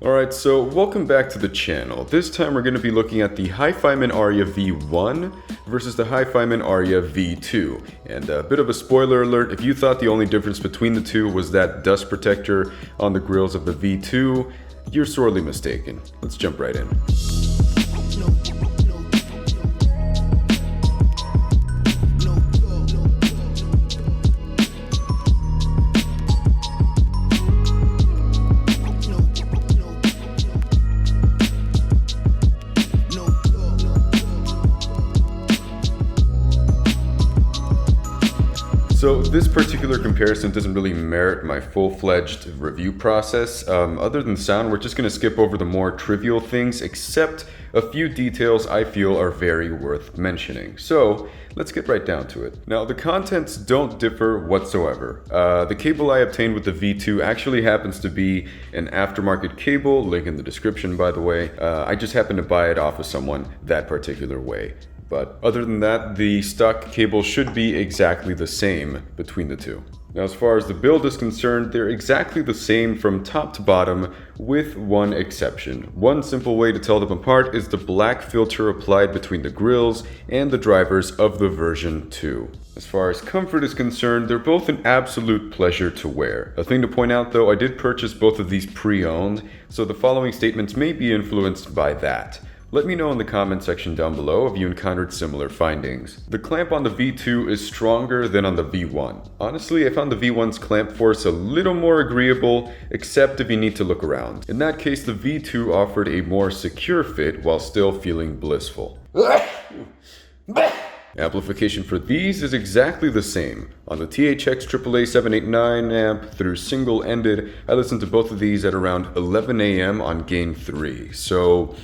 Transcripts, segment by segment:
Alright, so welcome back to the channel. This time we're going to be looking at the Hifiman Arya V1 versus the Hifiman Arya V2. And a bit of a spoiler alert, if you thought the only difference between the two was that dust protector on the grills of the V2, you're sorely mistaken. Let's jump right in. So this particular comparison doesn't really merit my full-fledged review process. Other than sound, we're just going to skip over the more trivial things, except a few details I feel are very worth mentioning. So let's get right down to it. Now, the contents don't differ whatsoever. The cable I obtained with the V2 actually happens to be an aftermarket cable, link in the description by the way. I just happened to buy it off of someone that particular way. But other than that, the stock cable should be exactly the same between the two. Now, as far as the build is concerned, they're exactly the same from top to bottom, with one exception. One simple way to tell them apart is the black filter applied between the grills and the drivers of the version 2. As far as comfort is concerned, they're both an absolute pleasure to wear. A thing to point out though, I did purchase both of these pre-owned, so the following statements may be influenced by that. Let me know in the comment section down below if you encountered similar findings. The clamp on the V2 is stronger than on the V1. Honestly, I found the V1's clamp force a little more agreeable, except if you need to look around. In that case, the V2 offered a more secure fit while still feeling blissful. Amplification for these is exactly the same. On the THX AAA 789 amp through single-ended, I listened to both of these at around 11 AM on gain 3, so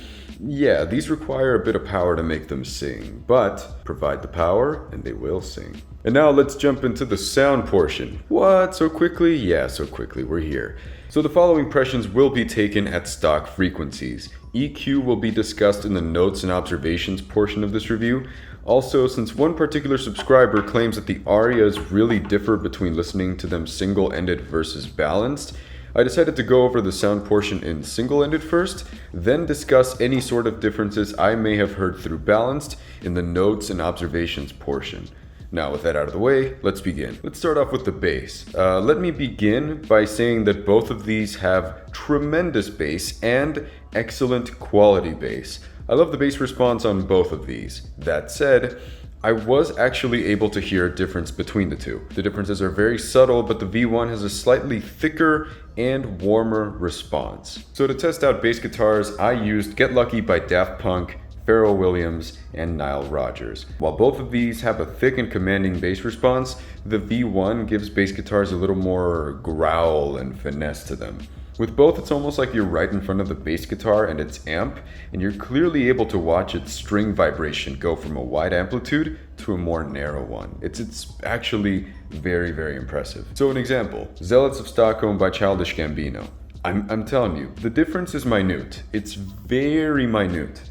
yeah, these require a bit of power to make them sing, but provide the power and they will sing. And now let's jump into the sound portion. What, so quickly? Yeah, so quickly, we're here. So the following impressions will be taken at stock frequencies. EQ will be discussed in the notes and observations portion of this review. Also, since one particular subscriber claims that the Aryas really differ between listening to them single-ended versus balanced, I decided to go over the sound portion in single-ended first, then discuss any sort of differences I may have heard through balanced in the notes and observations portion. Now with that out of the way, let's begin. Let's start off with the bass. Let me begin by saying that both of these have tremendous bass and excellent quality bass. I love the bass response on both of these. That said, I was actually able to hear a difference between the two. The differences are very subtle, but the V1 has a slightly thicker and warmer response. So to test out bass guitars, I used Get Lucky by Daft Punk, Pharrell Williams, and Nile Rodgers. While both of these have a thick and commanding bass response, the V1 gives bass guitars a little more growl and finesse to them. With both, it's almost like you're right in front of the bass guitar and its amp, and you're clearly able to watch its string vibration go from a wide amplitude to a more narrow one. It's actually very, very impressive. So an example, Zealots of Stockholm by Childish Gambino. I'm telling you, the difference is minute. It's very minute,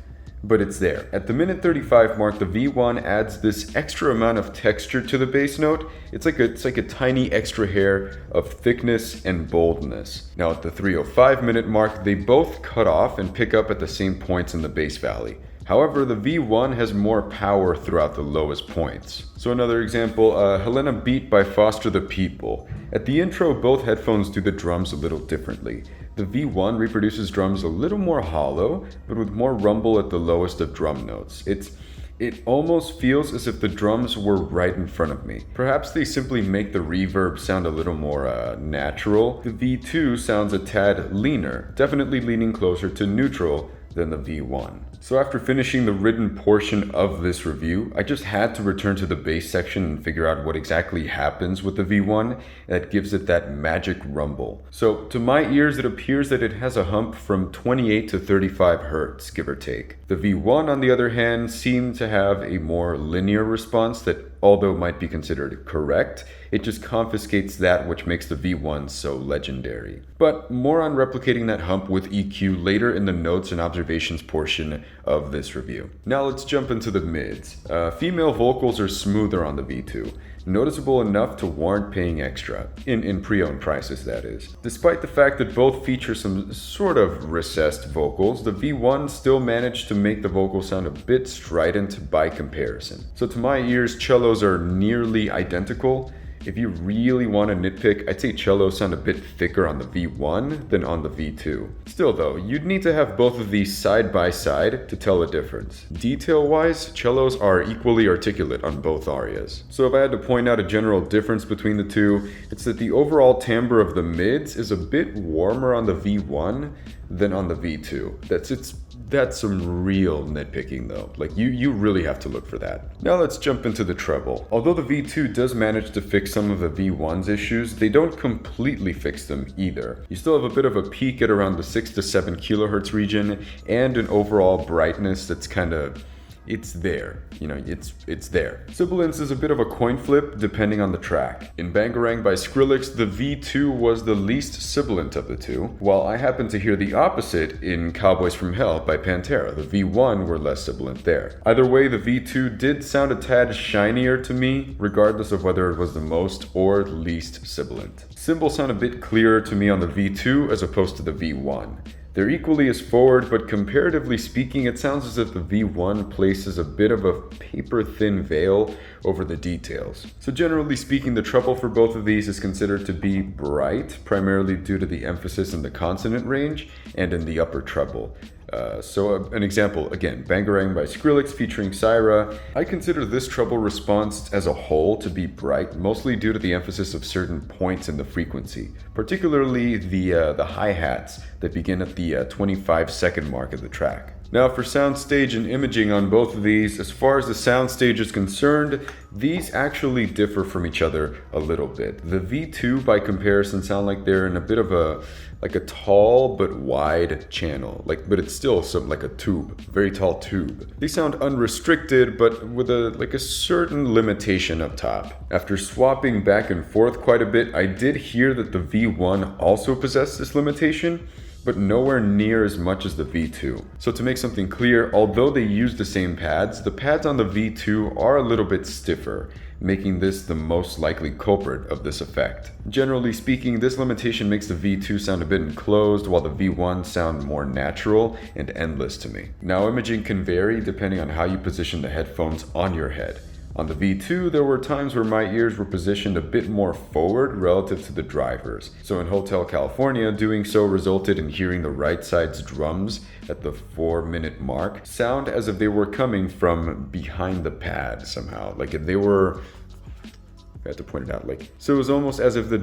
but it's there. At the minute 35 mark, the V1 adds this extra amount of texture to the bass note. It's like a tiny extra hair of thickness and boldness. Now at the 3:05 minute mark, they both cut off and pick up at the same points in the bass valley. However, the V1 has more power throughout the lowest points. So another example, Helena Beat by Foster the People. At the intro, both headphones do the drums a little differently. The V1 reproduces drums a little more hollow, but with more rumble at the lowest of drum notes. It almost feels as if the drums were right in front of me. Perhaps they simply make the reverb sound a little more natural. The V2 sounds a tad leaner, definitely leaning closer to neutral than the V1. So after finishing the written portion of this review, I just had to return to the bass section and figure out what exactly happens with the V1 that gives it that magic rumble. So to my ears, it appears that it has a hump from 28 to 35 Hertz, give or take. The V1, on the other hand, seemed to have a more linear response that, although might be considered correct, it just confiscates that which makes the V1 so legendary. But more on replicating that hump with EQ later in the notes and observations portion of this review. Now let's jump into the mids. Female vocals are smoother on the V2. Noticeable enough to warrant paying extra, in pre-owned prices that is. Despite the fact that both feature some sort of recessed vocals, the V1 still managed to make the vocal sound a bit strident by comparison. So to my ears, cellos are nearly identical. If you really want to nitpick, I'd say cellos sound a bit thicker on the V1 than on the V2. Still though, you'd need to have both of these side by side to tell a difference. Detail-wise, cellos are equally articulate on both arias. So if I had to point out a general difference between the two, it's that the overall timbre of the mids is a bit warmer on the V1 than on the V2. That's some real nitpicking though. Like you really have to look for that. Now let's jump into the treble. Although the V2 does manage to fix some of the V1's issues, they don't completely fix them either. You still have a bit of a peak at around the 6 to 7 kilohertz region and an overall brightness that's it's there. It's there. Sibilance is a bit of a coin flip depending on the track. In Bangarang by Skrillex, the V2 was the least sibilant of the two, while I happen to hear the opposite in Cowboys from Hell by Pantera. The V1 were less sibilant there. Either way, the V2 did sound a tad shinier to me, regardless of whether it was the most or least sibilant. Cymbals sound a bit clearer to me on the V2 as opposed to the V1. They're equally as forward, but comparatively speaking, it sounds as if the V1 places a bit of a paper-thin veil over the details. So generally speaking, the treble for both of these is considered to be bright, primarily due to the emphasis in the consonant range and in the upper treble. An example, again, Bangarang by Skrillex featuring Syra. I consider this treble response as a whole to be bright, mostly due to the emphasis of certain points in the frequency, particularly the hi-hats that begin at the 25-second mark of the track. Now for soundstage and imaging on both of these, as far as the soundstage is concerned, these actually differ from each other a little bit. The V2 by comparison sound like they're in a bit of a tall but wide channel, but it's still like a tube, very tall tube. They sound unrestricted, but with a certain limitation up top. After swapping back and forth quite a bit, I did hear that the V1 also possessed this limitation, but nowhere near as much as the V2. So to make something clear, although they use the same pads, the pads on the V2 are a little bit stiffer, making this the most likely culprit of this effect. Generally speaking, this limitation makes the V2 sound a bit enclosed, while the V1 sound more natural and endless to me. Now, imaging can vary depending on how you position the headphones on your head. On the V2, there were times where my ears were positioned a bit more forward relative to the driver's. So in Hotel California, doing so resulted in hearing the right side's drums at the 4-minute mark sound as if they were coming from behind the pad somehow. Like if they were... I had to point it out. So it was almost as if the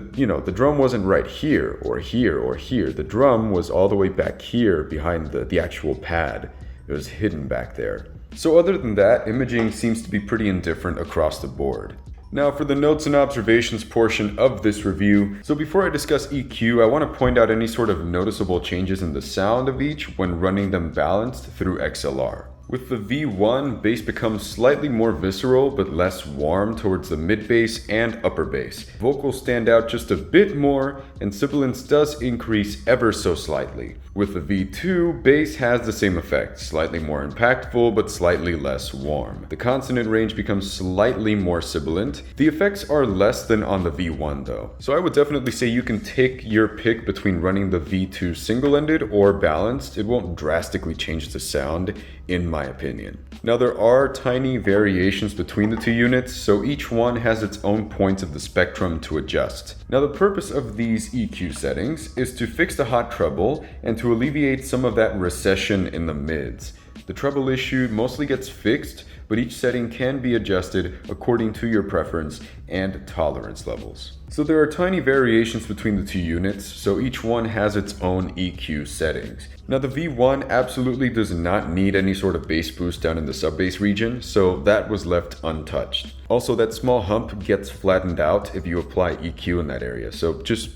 drum wasn't right here or here or here. The drum was all the way back here behind the actual pad. It was hidden back there. So other than that, imaging seems to be pretty indifferent across the board. Now for the notes and observations portion of this review. So before I discuss EQ, I want to point out any sort of noticeable changes in the sound of each when running them balanced through XLR. With the V1, bass becomes slightly more visceral but less warm towards the mid bass and upper bass. Vocals stand out just a bit more, and sibilance does increase ever so slightly. With the V2, bass has the same effect, slightly more impactful but slightly less warm. The consonant range becomes slightly more sibilant. The effects are less than on the V1 though. So I would definitely say you can take your pick between running the V2 single-ended or balanced. It won't drastically change the sound, in my opinion. Now there are tiny variations between the two units, so each one has its own points of the spectrum to adjust. Now the purpose of these EQ settings is to fix the hot treble and to alleviate some of that recession in the mids. The treble issue mostly gets fixed, but each setting can be adjusted according to your preference and tolerance levels. So there are tiny variations between the two units, so each one has its own EQ settings. Now the V1 absolutely does not need any sort of bass boost down in the sub-bass region, so that was left untouched. Also, that small hump gets flattened out if you apply EQ in that area, so just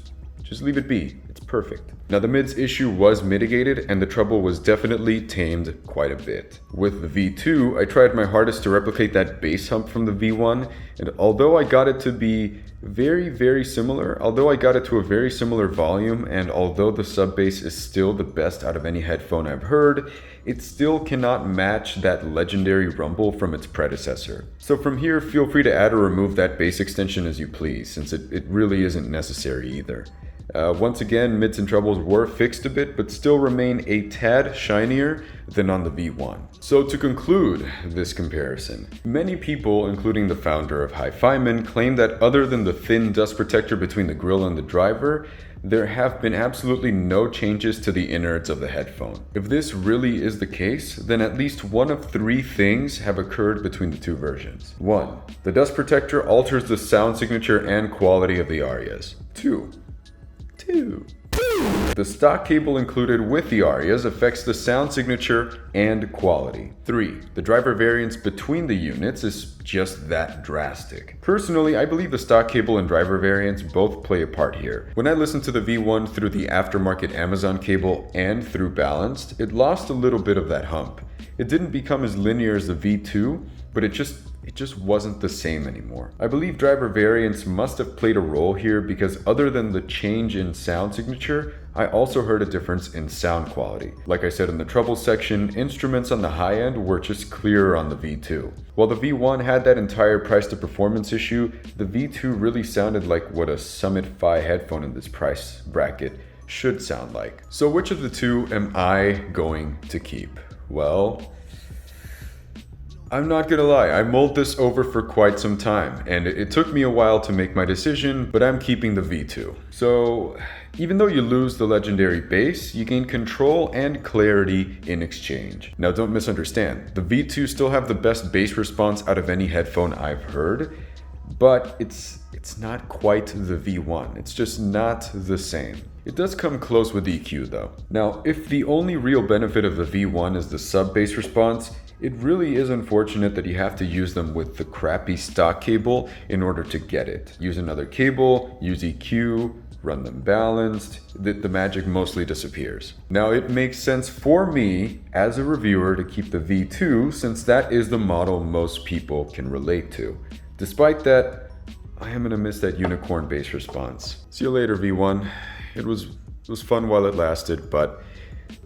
leave it be. It's Perfect. Now the mids issue was mitigated and the treble was definitely tamed quite a bit. With the V2, I tried my hardest to replicate that bass hump from the V1, and although I got it to be very similar, although I got it to a very similar volume, and although the sub bass is still the best out of any headphone I've heard, it still cannot match that legendary rumble from its predecessor. So from here, feel free to add or remove that bass extension as you please, since it really isn't necessary either. Once again, mids and trebles were fixed a bit, but still remain a tad shinier than on the V1. So to conclude this comparison, many people, including the founder of HiFiMAN, claim that other than the thin dust protector between the grill and the driver, there have been absolutely no changes to the innards of the headphone. If this really is the case, then at least one of three things have occurred between the two versions. 1. The dust protector alters the sound signature and quality of the Aryas. 2. The stock cable included with the Aryas affects the sound signature and quality. 3. The driver variance between the units is just that drastic. Personally, I believe the stock cable and driver variance both play a part here. When I listened to the V1 through the aftermarket Amazon cable and through balanced, it lost a little bit of that hump. It didn't become as linear as the V2, but it just wasn't the same anymore. I believe driver variance must have played a role here because other than the change in sound signature, I also heard a difference in sound quality. Like I said in the treble section, instruments on the high end were just clearer on the V2. While the V1 had that entire price to performance issue, the V2 really sounded like what a Summit Fi headphone in this price bracket should sound like. So which of the two am I going to keep? Well, I'm not gonna lie, I mulled this over for quite some time, and it took me a while to make my decision, but I'm keeping the V2. So, even though you lose the legendary bass, you gain control and clarity in exchange. Now don't misunderstand, the V2 still have the best bass response out of any headphone I've heard, but it's not quite the V1. It's just not the same. It does come close with EQ though. Now, if the only real benefit of the V1 is the sub-bass response, it really is unfortunate that you have to use them with the crappy stock cable in order to get it. Use another cable, use EQ, run them balanced, the magic mostly disappears. Now it makes sense for me as a reviewer to keep the V2 since that is the model most people can relate to. Despite that, I am gonna miss that unicorn bass response. See you later, V1. It was fun while it lasted, but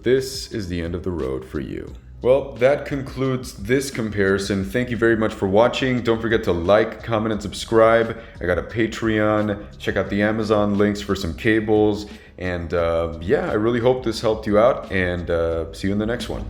this is the end of the road for you. Well, that concludes this comparison. Thank you very much for watching. Don't forget to like, comment, and subscribe. I got a Patreon. Check out the Amazon links for some cables. And yeah, I really hope this helped you out, and see you in the next one.